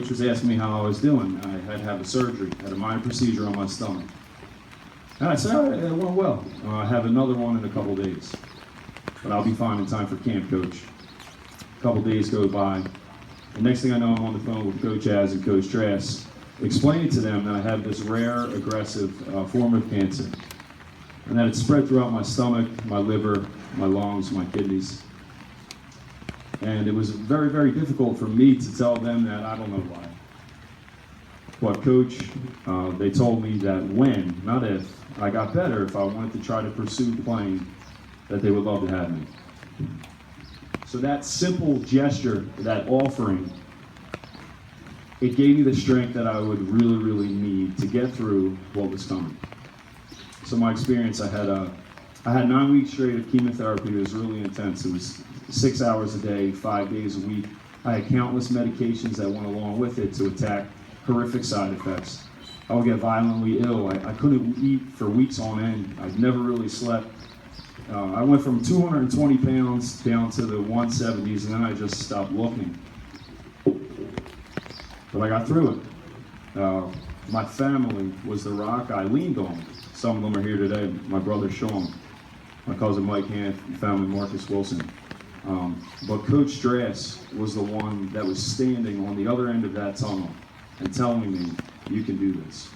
coach was asking me how I was doing. I had to have a surgery, had a minor procedure on my stomach. And I said, "All right, it went well. I have another one in a couple days. But I'll be fine in time for camp, coach." A couple days go by. The next thing I know, I'm on the phone with Coach Az and Coach Drass, explaining to them that I have this rare, aggressive form of cancer, and that it's spread throughout my stomach, my liver, my lungs, my kidneys. And it was very, very difficult for me to tell them that. I don't know why. But Coach, they told me that when, not if, I got better, if I wanted to try to pursue playing, that they would love to have me. So that simple gesture, that offering, it gave me the strength that I would really, really need to get through what was coming. So my experience, I had 9 weeks straight of chemotherapy. It was really intense. It was 6 hours a day, 5 days a week. I had countless medications that went along with it to attack horrific side effects. I would get violently ill. I couldn't eat for weeks on end. I'd never really slept. I went from 220 pounds down to the 170s, and then I just stopped looking. But I got through it. My family was the rock I leaned on. Some of them are here today. My brother Sean, my cousin Mike Hanf, and family Marcus Wilson. But Coach Drass was the one that was standing on the other end of that tunnel and telling me, "You can do this."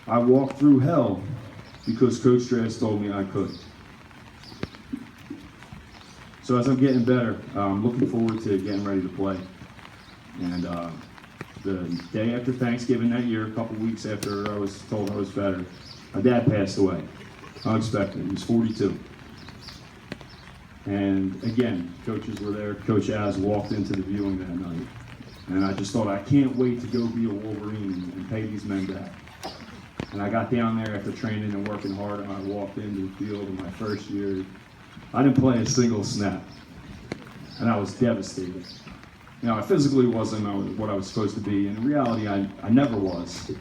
I walked through hell because Coach Drass told me I could. So as I'm getting better, I'm looking forward to getting ready to play. And the day after Thanksgiving that year, a couple weeks after I was told I was better, my dad passed away. Unexpected. He was 42. And again, coaches were there. Coach Az walked into the viewing that night. And I just thought, I can't wait to go be a Wolverine and pay these men back. And I got down there after training and working hard, and I walked into the field in my first year. I didn't play a single snap. And I was devastated. Now, I physically wasn't what I was supposed to be. In reality, I never was.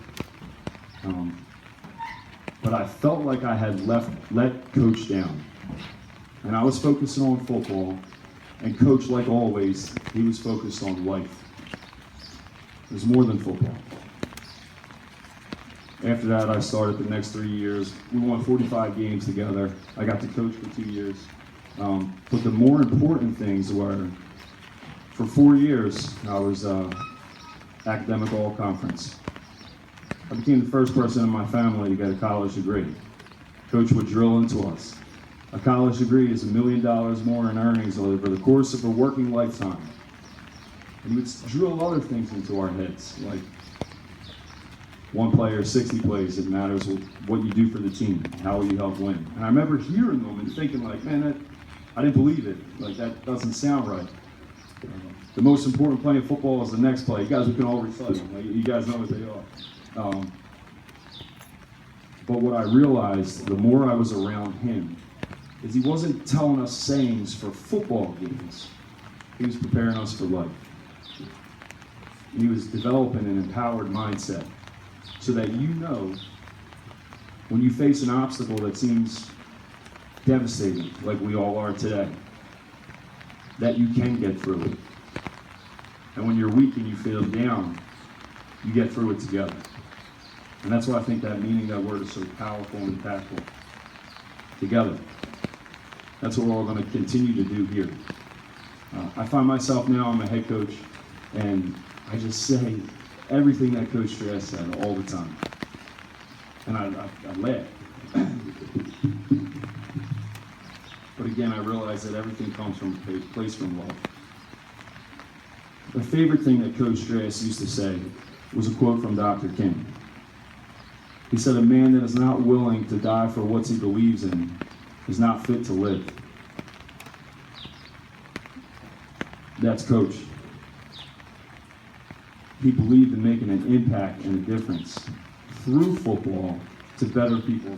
But I felt like I had let Coach down. And I was focusing on football, and Coach, like always, he was focused on life. It was more than football. After that, I started the next 3 years. We won 45 games together. I got to coach for 2 years. But the more important things were, for 4 years, I was academic all-conference. I became the first person in my family to get a college degree. Coach would drill into us. A college degree is $1 million more in earnings over the course of a working lifetime. And he would drill other things into our heads, like one player, 60 plays. It matters what you do for the team, how will you help win. And I remember hearing them and thinking, like, man, I didn't believe it. Like, that doesn't sound right. The most important play in football is the next play. You guys, we can all recite them. Like, you guys know what they are. But what I realized, the more I was around him, is he wasn't telling us sayings for football games. He was preparing us for life. He was developing an empowered mindset so that you know when you face an obstacle that seems devastating, like we all are today, that you can get through it. And when you're weak and you feel down, you get through it together. And that's why I think that meaning, that word is so powerful and impactful. Together. That's what we're all going to continue to do here. I find myself now, I'm a head coach, and I just say everything that Coach Drass said all the time. And I laugh. But again, I realize that everything comes from a place from love. The favorite thing that Coach Drass used to say was a quote from Dr. King. He said, "A man that is not willing to die for what he believes in is not fit to live." That's Coach. He believed in making an impact and a difference through football to better people.